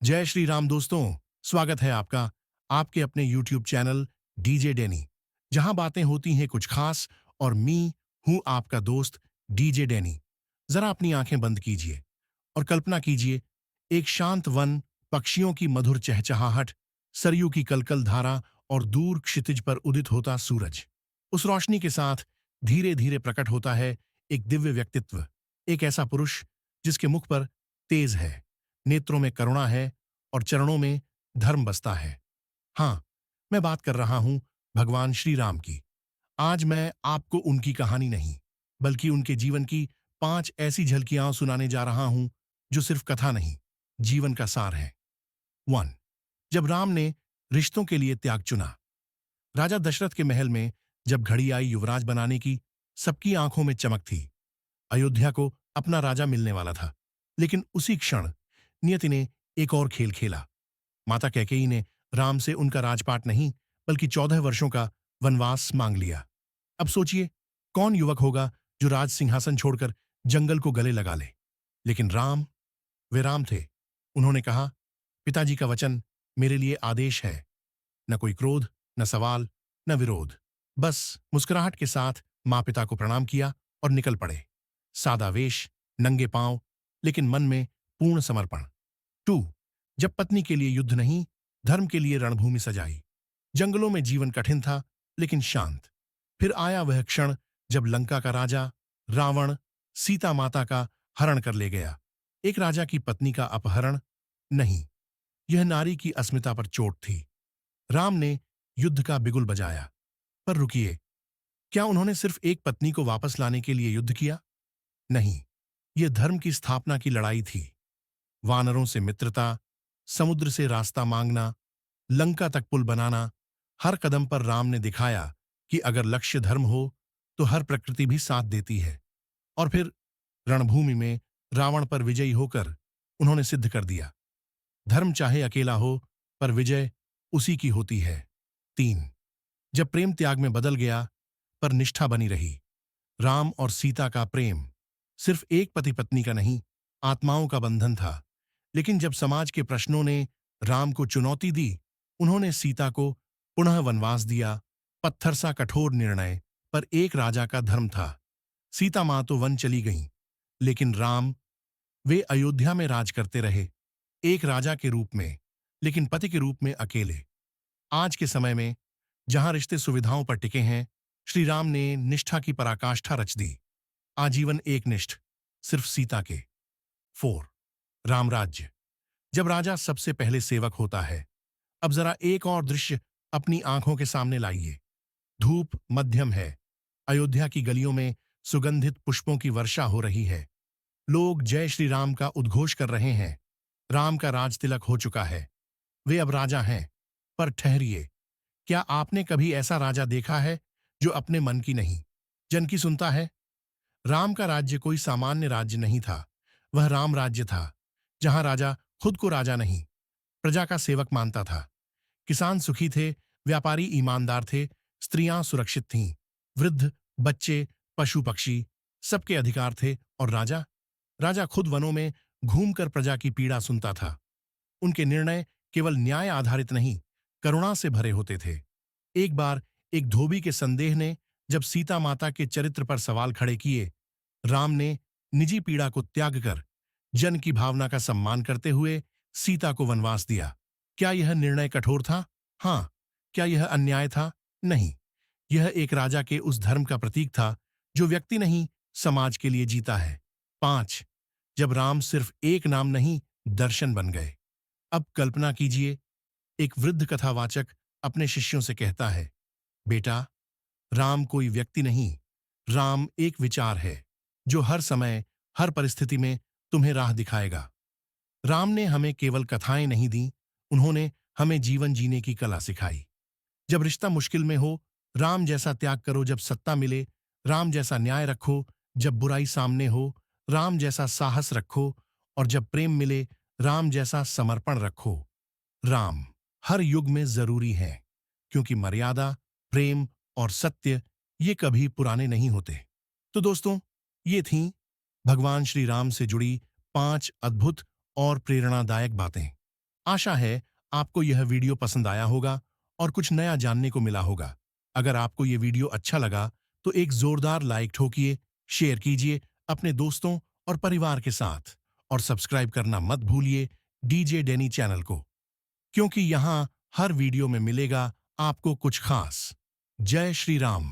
जय श्री राम दोस्तों। स्वागत है आपका आपके अपने YouTube चैनल डीजे डैनी, जहां बातें होती हैं कुछ खास। और मैं हूं आपका दोस्त डीजे डैनी। जरा अपनी आंखें बंद कीजिए और कल्पना कीजिए, एक शांत वन, पक्षियों की मधुर चहचहाहट, सरयू की कलकल धारा और दूर क्षितिज पर उदित होता सूरज। उस रोशनी के साथ धीरे धीरे प्रकट होता है एक दिव्य व्यक्तित्व, एक ऐसा पुरुष जिसके मुख पर तेज है, नेत्रों में करुणा है और चरणों में धर्म बसता है। हाँ, मैं बात कर रहा हूं भगवान श्री राम की। आज मैं आपको उनकी कहानी नहीं, बल्कि उनके जीवन की 5 ऐसी झलकियां सुनाने जा रहा हूं जो सिर्फ कथा नहीं, जीवन का सार है। 1। जब राम ने रिश्तों के लिए त्याग चुना। राजा दशरथ के महल में जब घड़ी आई युवराज बनाने की, सबकी आंखों में चमक थी। अयोध्या को अपना राजा मिलने वाला था। लेकिन उसी क्षण नियति ने एक और खेल खेला। माता कैकेयी ने राम से उनका राजपाट नहीं, बल्कि 14 वर्षों का वनवास मांग लिया। अब सोचिए, कौन युवक होगा जो राज सिंहासन छोड़कर जंगल को गले लगा ले। लेकिन राम, वे राम थे। उन्होंने कहा, पिताजी का वचन मेरे लिए आदेश है। न कोई क्रोध, न सवाल, न विरोध। बस मुस्कुराहट के साथ माँ पिता को प्रणाम किया और निकल पड़े। सादा वेश, नंगे पांव, लेकिन मन में पूर्ण समर्पण। 2। जब पत्नी के लिए युद्ध नहीं, धर्म के लिए रणभूमि सजाई। जंगलों में जीवन कठिन था, लेकिन शांत। फिर आया वह क्षण जब लंका का राजा रावण सीता माता का हरण कर ले गया। एक राजा की पत्नी का अपहरण नहीं, यह नारी की अस्मिता पर चोट थी। राम ने युद्ध का बिगुल बजाया। पर रुकिए, क्या उन्होंने सिर्फ एक पत्नी को वापस लाने के लिए युद्ध किया? नहीं, यह धर्म की स्थापना की लड़ाई थी। वानरों से मित्रता, समुद्र से रास्ता मांगना, लंका तक पुल बनाना, हर कदम पर राम ने दिखाया कि अगर लक्ष्य धर्म हो तो हर प्रकृति भी साथ देती है। और फिर रणभूमि में रावण पर विजयी होकर उन्होंने सिद्ध कर दिया, धर्म चाहे अकेला हो, पर विजय उसी की होती है। 3। जब प्रेम त्याग में बदल गया, पर निष्ठा बनी रही। राम और सीता का प्रेम सिर्फ एक पति पत्नी का नहीं, आत्माओं का बंधन था। लेकिन जब समाज के प्रश्नों ने राम को चुनौती दी, उन्होंने सीता को पुनः वनवास दिया। पत्थर सा कठोर निर्णय, पर एक राजा का धर्म था। सीता मां तो वन चली गईं, लेकिन राम, वे अयोध्या में राज करते रहे, एक राजा के रूप में, लेकिन पति के रूप में अकेले। आज के समय में जहां रिश्ते सुविधाओं पर टिके हैं, श्री राम ने निष्ठा की पराकाष्ठा रच दी। आजीवन एकनिष्ठ, सिर्फ सीता के। 4। राम राज्य। जब राजा सबसे पहले सेवक होता है। अब जरा एक और दृश्य अपनी आंखों के सामने लाइए। धूप मध्यम है, अयोध्या की गलियों में सुगंधित पुष्पों की वर्षा हो रही है। लोग जय श्री राम का उद्घोष कर रहे हैं। राम का राज तिलक हो चुका है, वे अब राजा हैं। पर ठहरिए, क्या आपने कभी ऐसा राजा देखा है जो अपने मन की नहीं, जन की सुनता है? राम का राज्य कोई सामान्य राज्य नहीं था, वह राम राज्य था, जहां राजा खुद को राजा नहीं, प्रजा का सेवक मानता था। किसान सुखी थे, व्यापारी ईमानदार थे, स्त्रियां सुरक्षित थीं, वृद्ध, बच्चे, पशु पक्षी, सबके अधिकार थे। और राजा, राजा खुद वनों में घूमकर प्रजा की पीड़ा सुनता था। उनके निर्णय केवल न्याय आधारित नहीं, करुणा से भरे होते थे। एक बार एक धोबी के संदेह ने जब सीता माता के चरित्र पर सवाल खड़े किए, राम ने निजी पीड़ा को त्याग कर जन की भावना का सम्मान करते हुए सीता को वनवास दिया। क्या यह निर्णय कठोर था? हाँ। क्या यह अन्याय था? नहीं। यह एक राजा के उस धर्म का प्रतीक था जो व्यक्ति नहीं, समाज के लिए जीता है। 5। जब राम सिर्फ एक नाम नहीं, दर्शन बन गए। अब कल्पना कीजिए, एक वृद्ध कथावाचक अपने शिष्यों से कहता है, बेटा, राम कोई व्यक्ति नहीं, राम एक विचार है जो हर समय, हर परिस्थिति में तुम्हें राह दिखाएगा। राम ने हमें केवल कथाएं नहीं दी, उन्होंने हमें जीवन जीने की कला सिखाई। जब रिश्ता मुश्किल में हो, राम जैसा त्याग करो। जब सत्ता मिले, राम जैसा न्याय रखो। जब बुराई सामने हो, राम जैसा साहस रखो। और जब प्रेम मिले, राम जैसा समर्पण रखो। राम हर युग में जरूरी है, क्योंकि मर्यादा, प्रेम और सत्य, ये कभी पुराने नहीं होते। तो दोस्तों, ये थीं भगवान श्री राम से जुड़ी 5 अद्भुत और प्रेरणादायक बातें। आशा है आपको यह वीडियो पसंद आया होगा और कुछ नया जानने को मिला होगा। अगर आपको यह वीडियो अच्छा लगा तो एक जोरदार लाइक ठोकिए, शेयर कीजिए अपने दोस्तों और परिवार के साथ और सब्सक्राइब करना मत भूलिए डीजे डेनी चैनल को, क्योंकि यहाँ हर वीडियो में मिलेगा आपको कुछ खास। जय श्री राम।